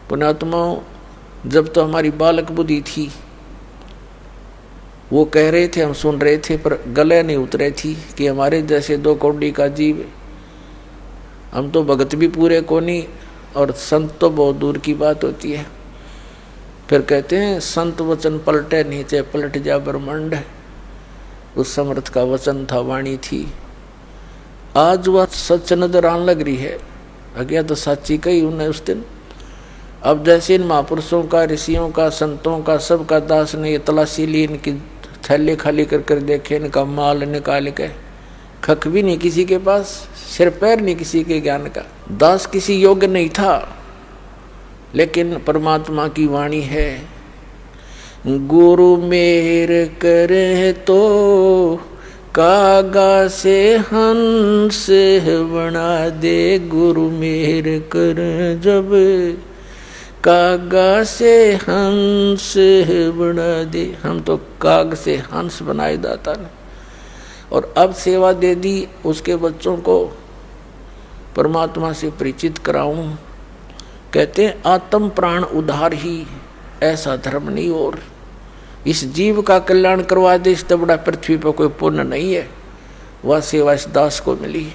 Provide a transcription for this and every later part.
पुण्यात्माओं, जब तो हमारी बालक बुद्धि थी, वो कह रहे थे, हम सुन रहे थे, पर गले नहीं उतरे थी कि हमारे जैसे 2 कौड़ी का जीव, हम तो भगत भी पूरे को नहीं और संत तो बहुत दूर की बात होती है। फिर कहते हैं संत वचन पलटे नीचे पलट जा ब्रह्मांड। उस समर्थ का वचन था, वाणी थी। आज वह सच नजर आने लग रही है। अज्ञा तो साची कही उन्हें उस दिन। अब जैसे इन महापुरुषों का, ऋषियों का, संतों का, सबका दास ने ये तलाशी ली, इनकी थैले खाली कर कर देखे, इनका माल निकाल के, खक भी नहीं किसी के पास, सिर पैर नहीं किसी के ज्ञान का। दास किसी योग्य नहीं था, लेकिन परमात्मा की वाणी है। गुरु मेहर करे तो कागा से हंस बना दे। गुरु मेहर कर जब कागा से हंस बना दे। हम तो काग से हंस बनाए दाता ने, और अब सेवा दे दी उसके बच्चों को परमात्मा से परिचित कराऊं। कहते हैं आत्म प्राण उद्धार ही ऐसा धर्म नहीं, और इस जीव का कल्याण करवा दे, इससे बड़ा पृथ्वी पर कोई पुण्य नहीं है। वह सेवा इस दास को मिली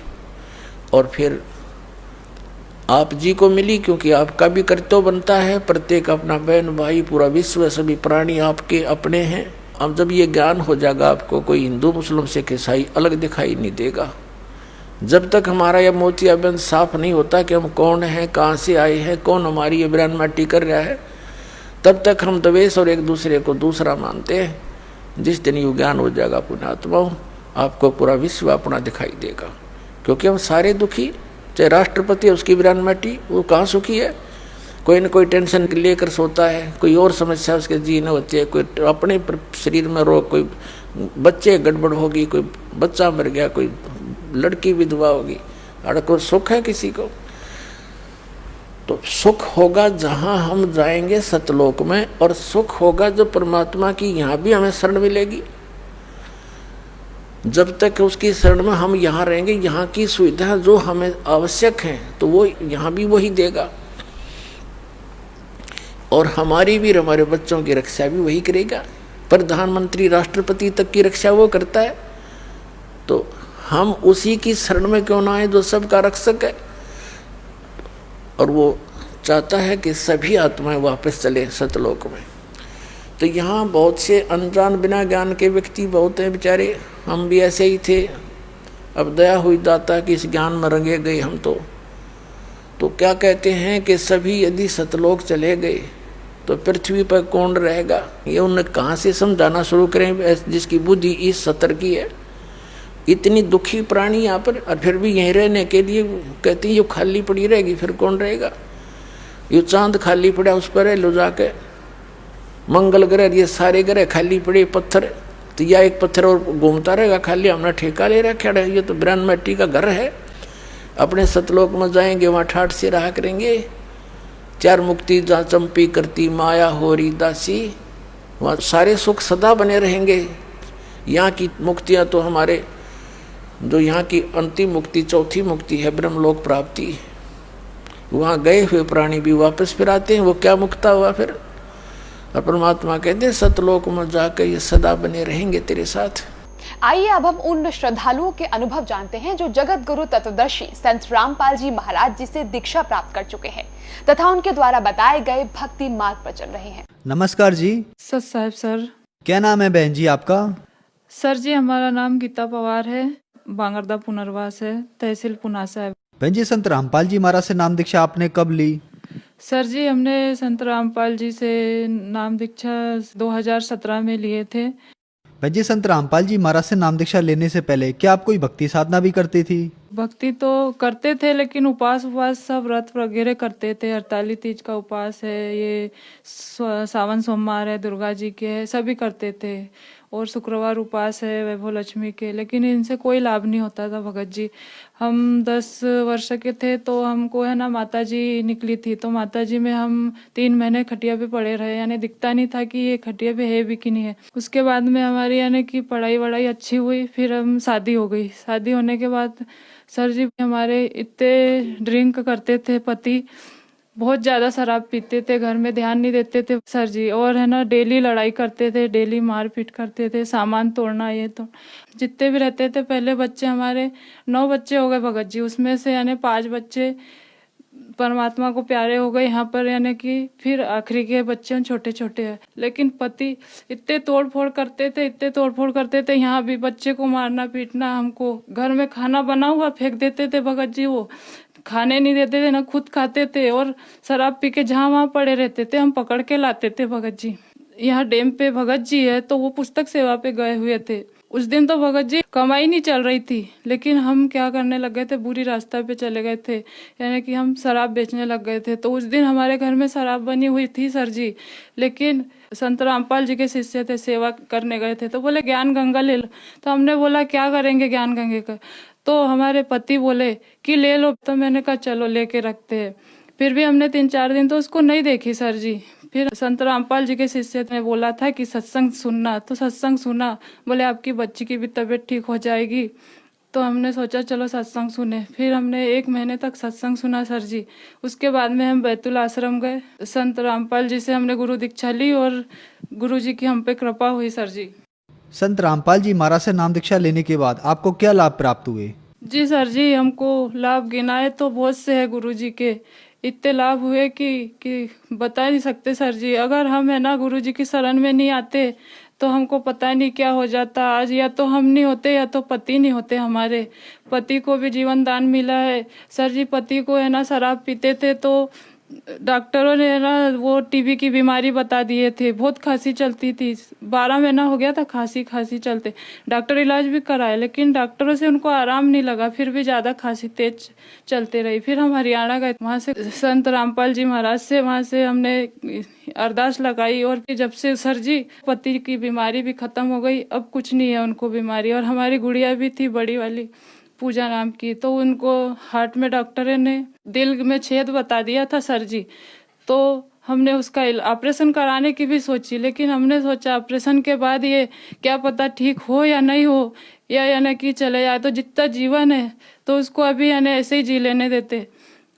और फिर आप जी को मिली, क्योंकि आपका भी कर्तव्य बनता है। प्रत्येक अपना बहन भाई, पूरा विश्व, सभी प्राणी आपके अपने हैं। अब जब ये ज्ञान हो जाएगा आपको, कोई हिंदू मुस्लिम से ईसाई अलग दिखाई नहीं देगा। जब तक हमारा यह मोतियाबिंद साफ नहीं होता कि हम कौन हैं, कहाँ से आए हैं, कौन हमारी ये ब्रांड माटी कर रहा है, तब तक हम द्वेष और एक दूसरे को दूसरा मानते हैं। जिस दिन ये ज्ञान हो जाएगा पुण्यात्माओं, आपको पूरा विश्व अपना दिखाई देगा। क्योंकि हम सारे दुखी, चाहे राष्ट्रपति है उसकी ब्रांड माटी, वो कहाँ सुखी है? कोई न कोई टेंशन लेकर सोता है, कोई और समस्या उसके जीने होती है, कोई अपने शरीर में रोग, कोई बच्चे गड़बड़ होगी, कोई बच्चा मर गया, कोई लड़की विधवा होगी, और कोई सुख है किसी को? तो सुख होगा जहां हम जाएंगे सतलोक में, और सुख होगा जो परमात्मा की यहाँ भी हमें शरण मिलेगी। जब तक उसकी शरण में हम यहाँ रहेंगे, यहाँ की सुविधा जो हमें आवश्यक है तो वो यहाँ भी वही देगा, और हमारी भी, हमारे बच्चों की रक्षा भी वही करेगा। प्रधानमंत्री राष्ट्रपति तक की रक्षा वो करता है, तो हम उसी की शरण में क्यों ना आए जो सबका रक्षक है। और वो चाहता है कि सभी आत्माएं वापस चले सतलोक में। तो यहाँ बहुत से अनजान बिना ज्ञान के व्यक्ति बहुत हैं बेचारे, हम भी ऐसे ही थे। अब दया हुई दाता कि इस ज्ञान में रंगे गए हम तो क्या कहते हैं कि सभी यदि सतलोक चले गए तो पृथ्वी पर कौन रहेगा? ये उन्हें कहाँ से समझाना शुरू करें जिसकी बुद्धि इस सतर की है। इतनी दुखी प्राणी यहाँ पर, और फिर भी यहीं रहने के लिए कहती है, ये खाली पड़ी रहेगी, फिर कौन रहेगा? ये चांद खाली पड़ा, उस पर लो जाके। मंगल ग्रह, ये सारे ग्रह खाली पड़े, पत्थर, तो या एक पत्थर और घूमता रहेगा खाली, हमने ठेका ले रखा है। ये तो ब्रह्म मिट्टी का घर है। अपने सतलोक में जाएंगे, वहाँ ठाठ से रहा करेंगे। 4 मुक्ति जा चंपी करती माया होरी दासी, वहाँ सारे सुख सदा बने रहेंगे। यहाँ की मुक्तियाँ तो हमारे, जो यहाँ की अंतिम मुक्ति, चौथी मुक्ति है ब्रह्मलोक प्राप्ति, वहाँ गए हुए प्राणी भी वापस फिर आते हैं। वो क्या मुक्ता हुआ फिर? और परमात्मा कहते हैं सतलोक में जाकर ये सदा बने रहेंगे तेरे साथ। आइए अब हम उन श्रद्धालुओं के अनुभव जानते हैं जो जगत गुरु तत्वदर्शी संत रामपाल जी महाराज जी से दीक्षा प्राप्त कर चुके हैं तथा उनके द्वारा बताए गए भक्ति मार्ग पर चल रहे हैं। नमस्कार जी। सत साहब सर। क्या नाम है बहन जी आपका? सर जी हमारा नाम गीता पवार है, बांगरदा पुनर्वास है, तहसील पुनासा है। बहन जी, संत रामपाल जी महाराज से नाम दीक्षा आपने कब ली? सर जी हमने संत रामपाल जी से नाम दीक्षा 2017 में लिए थे। बहन जी, संत रामपाल जी महाराज से नाम दीक्षा लेने से पहले क्या आप कोई भक्ति साधना भी करती थी? भक्ति तो करते थे, लेकिन उपास सब व्रत वगैरह करते थे। 48 तीज का उपास है, ये सावन सोमवार है, दुर्गा जी के है, सभी करते थे। और शुक्रवार उपास है वैभव लक्ष्मी के, लेकिन इनसे कोई लाभ नहीं होता था भगत जी। हम 10 वर्ष के थे तो हमको है ना माता जी निकली थी, तो माता जी में हम 3 महीने खटिया पे पड़े रहे, यानी दिखता नहीं था कि ये खटिया पे है भी कि नहीं है। उसके बाद में हमारी यानी कि पढ़ाई वढ़ाई अच्छी हुई, फिर हम शादी हो गई। शादी होने के बाद सर जी हमारे इतने ड्रिंक करते थे पति, बहुत ज़्यादा शराब पीते थे, घर में ध्यान नहीं देते थे सर जी। और है ना, डेली लड़ाई करते थे, डेली मारपीट करते थे, सामान तोड़ना ये तो। जितने भी रहते थे पहले बच्चे हमारे 9 बच्चे हो गए भगत जी, उसमें से यानी 5 बच्चे परमात्मा को प्यारे हो गए यहाँ पर, यानी कि फिर आखिरी के बच्चे छोटे छोटे हैं। लेकिन पति इतने तोड़ फोड़ करते थे, इतने तोड़ फोड़ करते थे, यहाँ भी बच्चे को मारना पीटना, हमको घर में खाना बना हुआ फेंक देते थे भगत जी, वो खाने नहीं देते थे, ना खुद खाते थे, और शराब पी के जहाँ वहाँ पड़े रहते थे, हम पकड़ के लाते थे भगत जी। यहाँ डैम पे भगत जी है तो वो पुस्तक सेवा पे गए हुए थे। उस दिन तो भगत जी कमाई नहीं चल रही थी, लेकिन हम क्या करने लग गए थे, बुरी रास्ता पे चले गए थे, यानी कि हम शराब बेचने लग गए थे। तो उस दिन हमारे घर में शराब बनी हुई थी सर जी, लेकिन संत रामपाल जी के शिष्य थे, सेवा करने गए थे, तो बोले ज्ञान गंगा ले लो। तो हमने बोला क्या करेंगे ज्ञान गंगे का, तो हमारे पति बोले कि ले लो। तो मैंने कहा चलो लेके रखते हैं। फिर भी हमने 3-4 दिन तो उसको नहीं देखी सर जी। फिर संत रामपाल जी के शिष्य ने बोला था कि सत्संग सुनना, तो सत्संग सुना, बोले आपकी बच्ची की भी तबीयत ठीक हो जाएगी। तो हमने सोचा चलो सत्संग सुने। फिर हमने 1 महीने तक सत्संग सुना सर जी। उसके बाद में हम बैतुल आश्रम गए, संत रामपाल जी से हमने गुरु दीक्षा ली और गुरु जी की हम पे कृपा हुई सर जी। संत रामपाल जी महाराज से नाम दीक्षा लेने के बाद आपको क्या लाभ प्राप्त हुए? जी सर जी, हमको लाभ गिनाए तो बहुत से है गुरु जी के, इतने लाभ हुए कि बता नहीं सकते सर जी। अगर हम है ना गुरु जी की शरण में नहीं आते तो हमको पता नहीं क्या हो जाता आज। या तो हम नहीं होते या तो पति नहीं होते हमारे। पति को भी जीवन दान मिला है सर जी। पति को है ना शराब पीते थे तो डॉक्टरों ने ना वो टीबी की बीमारी बता दिए थे, बहुत खांसी चलती थी, 12 महीना हो गया था खांसी चलते। डॉक्टर इलाज भी कराए लेकिन डॉक्टरों से उनको आराम नहीं लगा, फिर भी ज़्यादा खांसी तेज चलते रही। फिर हम हरियाणा गए, वहाँ से संत रामपाल जी महाराज से वहाँ से हमने अरदास लगाई और जब से सर जी पति की बीमारी भी खत्म हो गई, अब कुछ नहीं है उनको बीमारी। और हमारी गुड़िया भी थी बड़ी वाली पूजा नाम की, तो उनको हार्ट में डॉक्टर ने दिल में छेद बता दिया था सर जी। तो हमने उसका ऑपरेशन कराने की भी सोची, लेकिन हमने सोचा ऑपरेशन के बाद ये क्या पता ठीक हो या नहीं हो, या यानी कि चले जाए, तो जितना जीवन है तो उसको अभी यानी ऐसे ही जी लेने देते।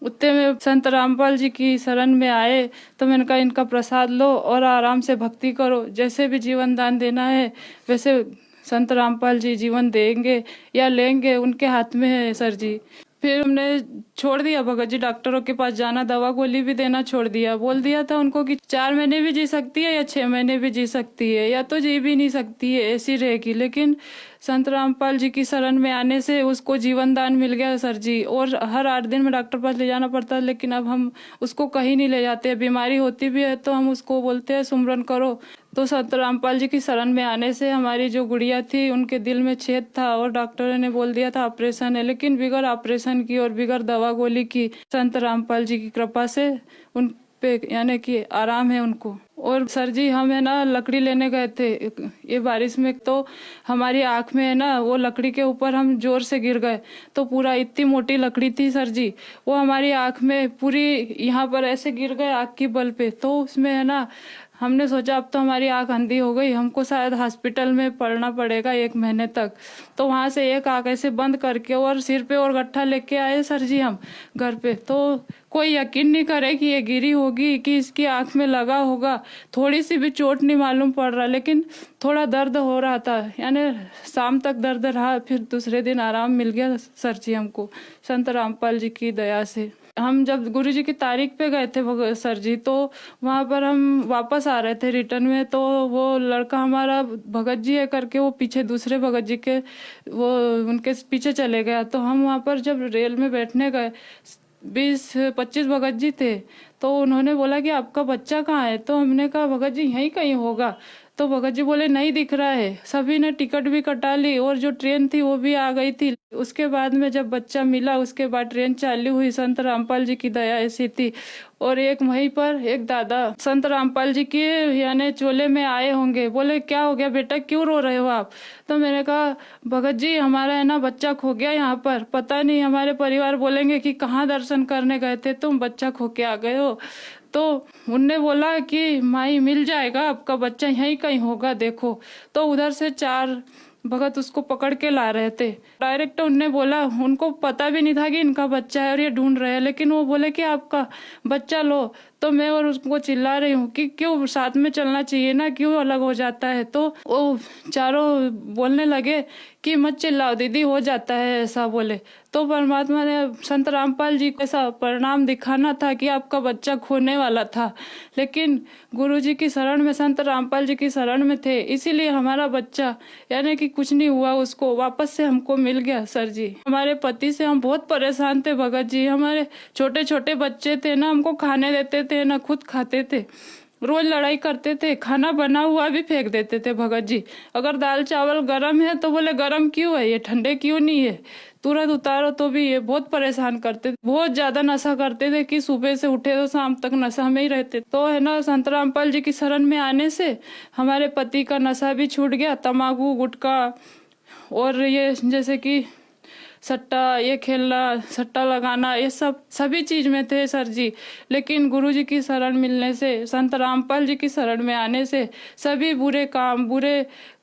उतने में संत रामपाल जी की शरण में आए तो मैंने कहा इनका प्रसाद लो और आराम से भक्ति करो, जैसे भी जीवन दान देना है वैसे संत रामपाल जी जीवन देंगे या लेंगे, उनके हाथ में है सर जी। फिर हमने छोड़ दिया भगत जी डॉक्टरों के पास जाना, दवा गोली भी देना छोड़ दिया। बोल दिया था उनको कि 4 महीने भी जी सकती है या 6 महीने भी जी सकती है, या तो जी भी नहीं सकती है, ऐसी रहेगी। लेकिन संत रामपाल जी की शरण में आने से उसको जीवन दान मिल गया सर जी। और हर 8 दिन में डॉक्टर पास ले जाना पड़ता है, लेकिन अब हम उसको कहीं नहीं ले जाते। बीमारी होती भी है तो हम उसको बोलते हैं सुमरन करो। तो संत रामपाल जी की शरण में आने से हमारी जो गुड़िया थी उनके दिल में छेद था और डॉक्टरों ने बोल दिया था ऑपरेशन है, लेकिन बिगर ऑपरेशन की और बिगर दवा गोली की संत रामपाल जी की कृपा से उन पे यानी कि आराम है उनको। और सर जी हम है ना लकड़ी लेने गए थे ये बारिश में, तो हमारी आँख में है ना वो लकड़ी के ऊपर हम जोर से गिर गए, तो पूरा इतनी मोटी लकड़ी थी सर जी, वो हमारी आँख में पूरी यहाँ पर ऐसे गिर गए आँख की बल पे। तो उसमें है ना हमने सोचा अब तो हमारी आँख अंधी हो गई, हमको शायद हॉस्पिटल में पड़ना पड़ेगा 1 महीने तक। तो वहाँ से एक आँख ऐसे बंद करके और सिर पे और गट्ठा लेके आए सर जी हम घर पे। तो कोई यकीन नहीं करे कि ये गिरी होगी कि इसकी आँख में लगा होगा। थोड़ी सी भी चोट नहीं मालूम पड़ रहा, लेकिन थोड़ा दर्द हो रहा था, यानी शाम तक दर्द रहा, फिर दूसरे दिन आराम मिल गया सर जी हमको संत रामपाल जी की दया से। हम जब गुरु जी की तारीख पे गए थे सर जी, तो वहाँ पर हम वापस आ रहे थे रिटर्न में, तो वो लड़का हमारा भगत जी है करके वो पीछे दूसरे भगत जी के वो उनके पीछे चले गया। तो हम वहाँ पर जब रेल में बैठने गए 20-25 भगत जी थे, तो उन्होंने बोला कि आपका बच्चा कहाँ है? तो हमने कहा भगत जी यहीं कहीं होगा। तो भगत जी बोले नहीं दिख रहा है। सभी ने टिकट भी कटा ली और जो ट्रेन थी वो भी आ गई थी। उसके बाद में जब बच्चा मिला उसके बाद ट्रेन चालू हुई, संत रामपाल जी की दया ऐसी थी। और एक वहीं पर एक दादा संत रामपाल जी के यानी चोले में आए होंगे, बोले क्या हो गया बेटा, क्यों रो रहे हो आप? तो मैंने कहा भगत जी हमारा है ना बच्चा खो गया यहाँ पर, पता नहीं हमारे परिवार बोलेंगे कि कहाँ दर्शन करने गए थे तुम, बच्चा खो के आ गए हो। तो उनने बोला कि माई मिल जाएगा, आपका बच्चा यहीं कहीं होगा देखो। तो उधर से 4 भगत उसको पकड़ के ला रहे थे। डायरेक्ट उनने बोला, उनको पता भी नहीं था कि इनका बच्चा है और ये ढूंढ रहे हैं, लेकिन वो बोले कि आपका बच्चा लो। तो मैं और उसको चिल्ला रही हूँ कि क्यों साथ में चलना चाहिए ना, क्यों अलग हो जाता है। तो वो चारों बोलने लगे कि मत चिल्लाओ दीदी, हो जाता है, ऐसा बोले। तो परमात्मा ने संत रामपाल जी को ऐसा परिणाम दिखाना था कि आपका बच्चा खोने वाला था, लेकिन गुरु जी की शरण में, संत रामपाल जी की शरण में थे, इसीलिए हमारा बच्चा यानी कि कुछ नहीं हुआ, उसको वापस से हमको मिल गया। सर जी, हमारे पति से हम बहुत परेशान थे भगत जी। हमारे छोटे छोटे बच्चे थे ना, हमको खाने देते थे ना खुद खाते थे, रोज लड़ाई करते थे, खाना बना हुआ भी फेंक देते थे भगत जी। अगर दाल चावल गरम है तो बोले गरम क्यों है, ये ठंडे क्यों नहीं है, तुरंत उतारो। तो भी ये बहुत परेशान करते थे, बहुत ज्यादा नशा करते थे कि सुबह से उठे तो शाम तक नशा में ही रहते। तो है ना, संत रामपाल जी की शरण में आने से हमारे पति का नशा भी छूट गया। तम्बाकू, गुटखा और ये जैसे कि सट्टा, ये खेलना, सट्टा लगाना, ये सब सभी चीज में थे सर जी। लेकिन गुरु जी की शरण मिलने से, संत रामपाल जी की शरण में आने से सभी बुरे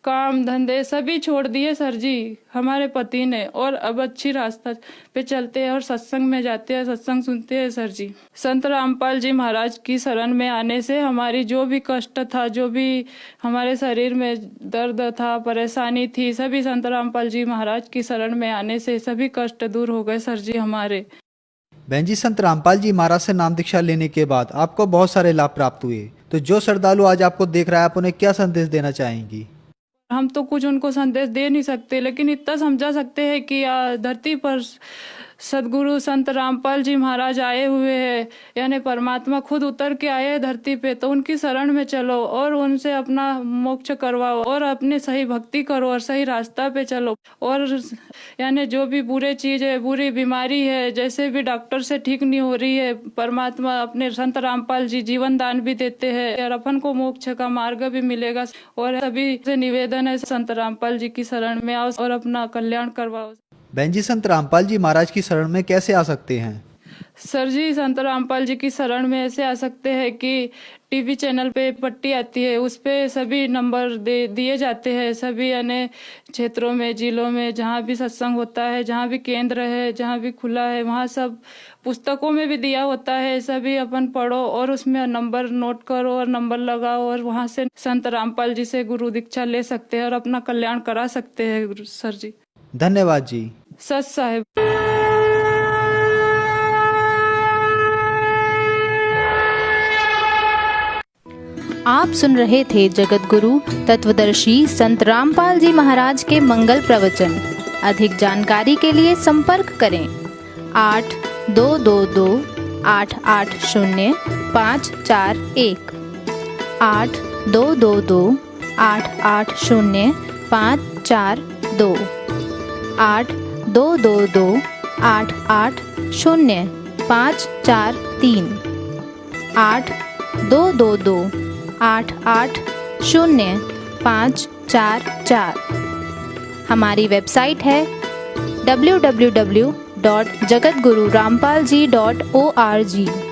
काम धंधे सभी छोड़ दिए सर जी हमारे पति ने, और अब अच्छी रास्ता पे चलते हैं और सत्संग में जाते हैं, सत्संग सुनते हैं सर जी। संत रामपाल जी महाराज की शरण में आने से हमारी जो भी कष्ट था, जो भी हमारे शरीर में दर्द था, परेशानी थी, सभी संत रामपाल जी महाराज की शरण में आने से सभी कष्ट दूर हो गए सर जी हमारे। बहन जी, संत रामपाल जी महाराज से नाम दीक्षा लेने के बाद आपको बहुत सारे लाभ प्राप्त हुए, तो जो श्रद्धालु आज आपको देख रहा है, आप उन्हें क्या संदेश देना चाहेंगी? हम तो कुछ उनको संदेश दे नहीं सकते, लेकिन इतना समझा सकते हैं कि धरती पर सदगुरु संत रामपाल जी महाराज आए हुए हैं, यानी परमात्मा खुद उतर के आए हैं धरती पे, तो उनकी शरण में चलो और उनसे अपना मोक्ष करवाओ और अपने सही भक्ति करो और सही रास्ता पे चलो। और यानी जो भी बुरे चीज है, बुरी बीमारी है, जैसे भी डॉक्टर से ठीक नहीं हो रही है, परमात्मा अपने संत रामपाल जी जीवन दान भी देते हैं और अपन को मोक्ष का मार्ग भी मिलेगा। और सभी से निवेदन है, संत रामपाल जी की शरण में आओ और अपना कल्याण करवाओ। बहन जी, संत रामपाल जी महाराज की शरण में कैसे आ सकते हैं? सर जी, संत रामपाल जी की शरण में ऐसे आ सकते हैं कि टीवी चैनल पे पट्टी आती है, उस पे सभी नंबर दिए जाते हैं, सभी अन्य क्षेत्रों में, जिलों में, जहाँ भी सत्संग होता है, जहाँ भी केंद्र है, जहाँ भी खुला है, वहाँ सब पुस्तकों में भी दिया होता है। सभी अपन पढ़ो और उसमें नंबर नोट करो और नंबर लगाओ और वहाँ से संत रामपाल जी से गुरु दीक्षा ले सकते हैं और अपना कल्याण करा सकते हैं सर जी। धन्यवाद जी। सच साहेब। आप सुन रहे थे जगत गुरु तत्वदर्शी संत रामपाल जी महाराज के मंगल प्रवचन। अधिक जानकारी के लिए संपर्क करें 8222-880-541, 8222-880-542, 8222-880-543, 8222-880-544। हमारी वेबसाइट है www.jagatgururampalji.org।